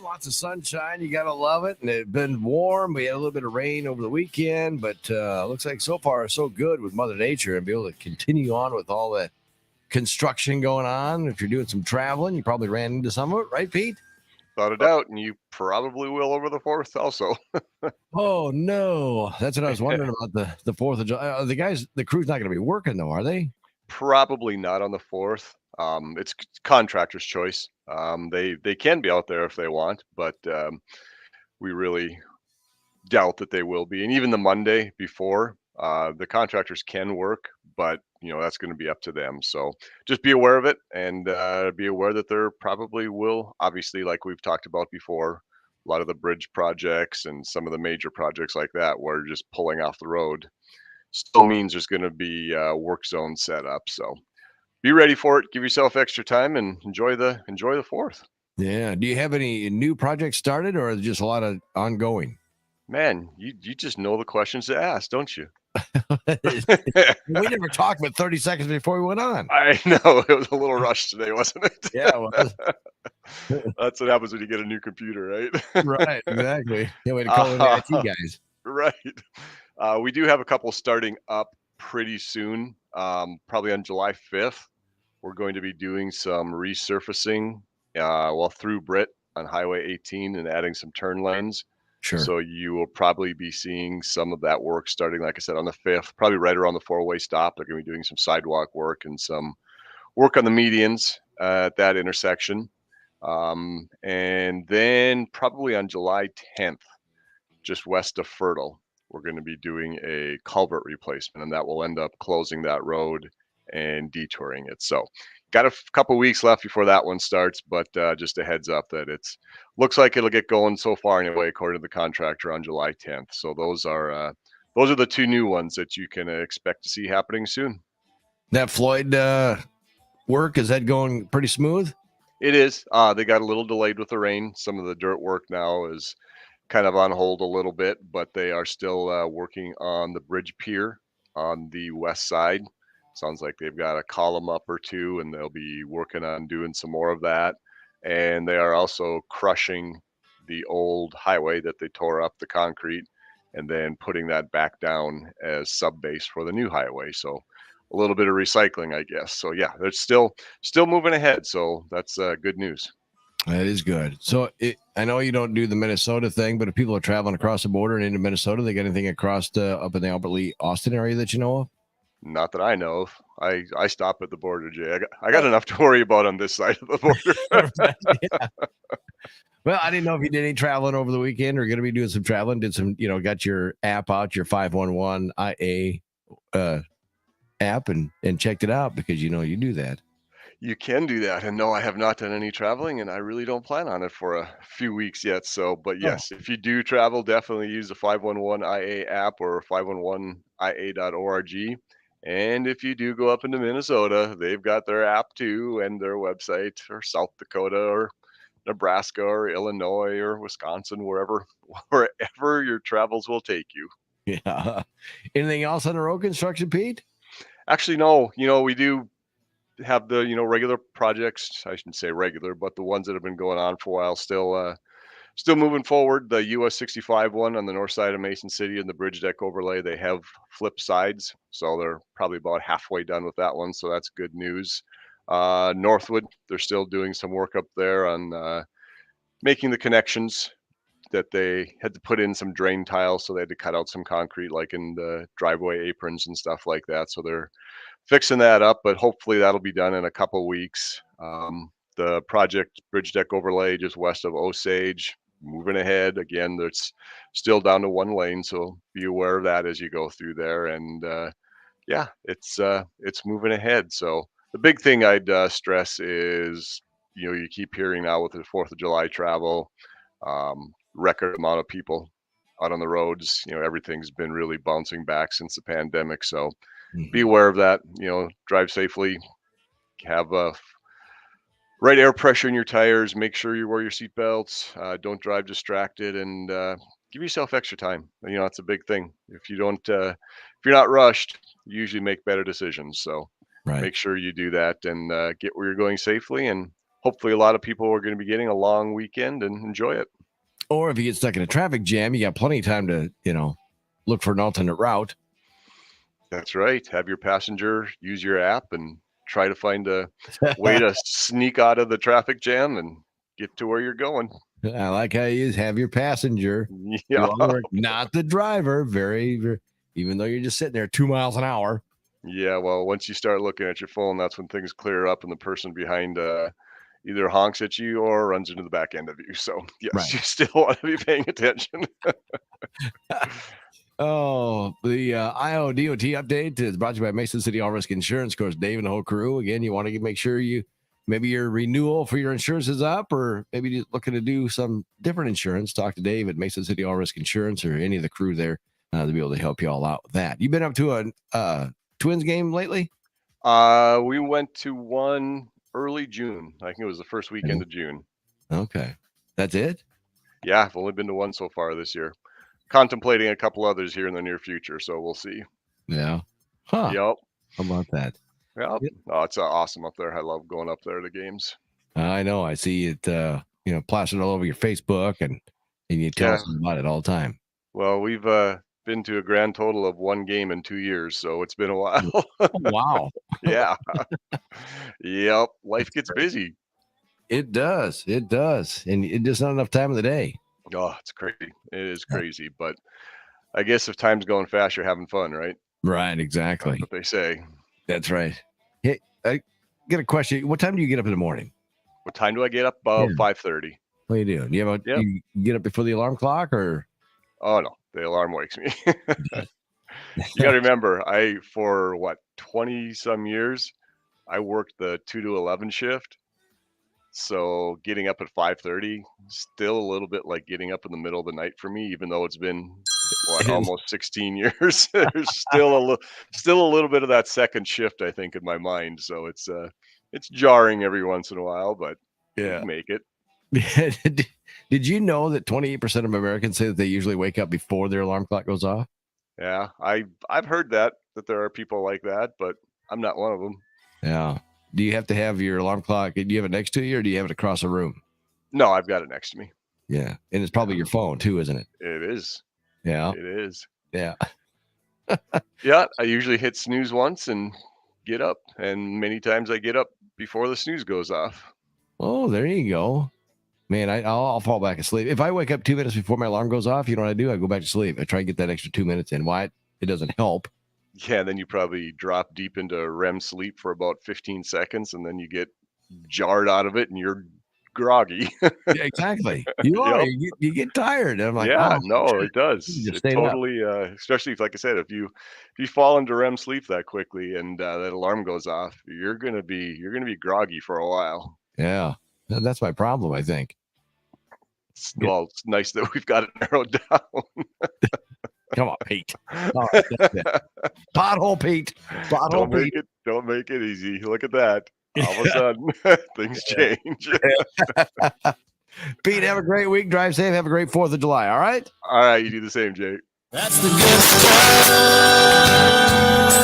Lots of sunshine. You got to love it. And it's been warm. We had a little bit of rain over the weekend, but looks like so far so good with Mother Nature and be able to continue on with all the construction going on. If you're doing some traveling, you probably ran into some of it, right, Pete? Without a doubt, and you probably will over the 4th also. Oh, no. That's what I was wondering about the 4th of July. The crew's not going to be working, though, are they? Probably not on the 4th. It's contractor's choice. They can be out there if they want, but we really doubt that they will be. And even the Monday before, the contractors can work, but that's going to be up to them. So just be aware of it, and be aware that there probably will, obviously, like we've talked about before, a lot of the bridge projects and some of the major projects like that, where just pulling off the road still means there's going to be work zones set up. So be ready for it. Give yourself extra time and enjoy the 4th. Yeah. Do you have any new projects started, or just a lot of ongoing? Man, you just know the questions to ask, don't you? We never talked but 30 seconds before we went on. I know. It was a little rushed today, wasn't it? Yeah, it was. That's what happens when you get a new computer, right? Right, exactly. Can't wait to call in the IT guys. Right. We do have a couple starting up pretty soon, probably on July 5th. We're going to be doing some resurfacing through Britt on Highway 18 and adding some turn lanes. Sure. So you will probably be seeing some of that work starting, like I said, on the 5th, probably right around the 4-way stop. They're going to be doing some sidewalk work and some work on the medians at that intersection. And then probably on July 10th, just west of Fertile, we're going to be doing a culvert replacement, and that will end up closing that road and detouring it. So got a couple weeks left before that one starts, but just a heads up that it's looks like it'll get going so far anyway, according to the contractor, on July 10th. So those are the two new ones that you can expect to see happening soon. That Floyd work, is that going pretty smooth? It is. They got a little delayed with the rain. Some of the dirt work now is kind of on hold a little bit, but they are still working on the bridge pier on the west side. Sounds like they've got a column up or two, and they'll be working on doing some more of that. And they are also crushing the old highway that they tore up, the concrete, and then putting that back down as sub base for the new highway. So a little bit of recycling, I guess. So yeah, they're still moving ahead. So that's good news. That is good. So I know you don't do the Minnesota thing, but if people are traveling across the border and into Minnesota, they got anything across up in the Albert Lee, Austin area that you know of? Not that I know of. I stop at the border, Jay. I got enough to worry about on this side of the border. Yeah. Well, I didn't know if you did any traveling over the weekend or going to be doing some traveling. Did some, got your app out, your 511 IA app, and checked it out because you do that. You can do that. And no, I have not done any traveling, and I really don't plan on it for a few weeks yet. So, but yes, if you do travel, definitely use the 511 IA app or 511ia.org. And if you do go up into Minnesota, they've got their app too, and their website, or South Dakota or Nebraska or Illinois or Wisconsin, wherever your travels will take you. Yeah. Anything else on the road construction, Pete? Actually, no. We do have the regular projects. I shouldn't say regular, but the ones that have been going on for a while still moving forward. The US 65 one on the north side of Mason City and the bridge deck overlay, they have flip sides, so they're probably about halfway done with that one, so that's good news. Northwood, they're still doing some work up there on making the connections that they had to put in some drain tiles, so they had to cut out some concrete like in the driveway aprons and stuff like that, so they're fixing that up, but hopefully that'll be done in a couple weeks. The project bridge deck overlay just west of Osage, moving ahead. Again, it's still down to one lane, so be aware of that as you go through there. And yeah, it's moving ahead. So the big thing I'd stress is, you keep hearing now with the 4th of July travel, record amount of people out on the roads. Everything's been really bouncing back since the pandemic. So be aware of that. Drive safely, have right air pressure in your tires, make sure you wear your seatbelts, don't drive distracted, and give yourself extra time. It's a big thing. If you're not rushed, you usually make better decisions. So right. Make sure you do that and get where you're going safely, and hopefully a lot of people are going to be getting a long weekend and enjoy it. Or if you get stuck in a traffic jam, you got plenty of time to, look for an alternate route. That's right. Have your passenger use your app and try to find a way to sneak out of the traffic jam and get to where you're going. I like how you have your passenger do Yeah. all the work, not the driver. Even though you're just sitting there 2 miles an hour. Yeah. Well, once you start looking at your phone, that's when things clear up and the person behind either honks at you or runs into the back end of you. So, yes, Right. you still want to be paying attention. Oh, the IODOT update is brought to you by Mason City All Risk Insurance. Of course, Dave and the whole crew. Again, you want to make sure maybe your renewal for your insurance is up, or maybe you're looking to do some different insurance. Talk to Dave at Mason City All Risk Insurance or any of the crew there to be able to help you all out with that. You been up to a Twins game lately? We went to one early June. I think it was the first weekend of June. Okay, that's it. Yeah, I've only been to one so far this year. Contemplating a couple others here in the near future, so we'll see. Yeah. Huh. Yep. How about that? Yep. Oh, it's awesome up there. I love going up there to games. I know. I see it, plastered all over your Facebook, and you tell us about it all the time. Well, we've been to a grand total of one game in 2 years, so it's been a while. Oh, wow. Yeah. Yep. Life gets busy. It does. It does. And it's just not enough time of the day. Oh, it's crazy. It is crazy. But I guess if time's going fast, you're having fun, right? Right. Exactly. That's what they say. That's right. Hey, I got a question. What time do you get up in the morning? What time do I get up? About 5:30. What do you do? Do you you get up before the alarm clock, or? Oh, no. The alarm wakes me. You got to remember, for 20 some years, I worked the 2 to 11 shift. So getting up at 5:30, still a little bit like getting up in the middle of the night for me, even though it's been almost 16 years. There's still a little bit of that second shift, I think, in my mind. So it's jarring every once in a while, but Yeah. you make it. Did you know that 28% of Americans say that they usually wake up before their alarm clock goes off? Yeah, I've heard that there are people like that, but I'm not one of them. Yeah. Do you have to have your alarm clock? Do you have it next to you, or do you have it across the room? No, I've got it next to me. Yeah. And it's probably your phone too, isn't it? It is. Yeah. It is. Yeah. Yeah, I usually hit snooze once and get up, and many times I get up before the snooze goes off. Oh, there you go. Man, I'll fall back asleep. If I wake up 2 minutes before my alarm goes off, you know what I do? I go back to sleep. I try and get that extra 2 minutes in. Why? It doesn't help. Yeah, then you probably drop deep into REM sleep for about 15 seconds, and then you get jarred out of it, and you're groggy. Yeah, exactly. You are. Yep. You get tired. And I'm like, Yeah, oh, no, it does. just It stayed up. totally, especially if, like I said, if you fall into REM sleep that quickly and that alarm goes off, you're gonna be groggy for a while. Yeah. That's my problem, I think. Well, it's nice that we've got it narrowed down. Come on, Pete. All right, that's it. Pothole Pete. Pothole Pete. Don't make it easy. Look at that. All of a sudden, things change. Pete, have a great week. Drive safe. Have a great 4th of July. All right? All right, you do the same, Jake. That's the good stuff.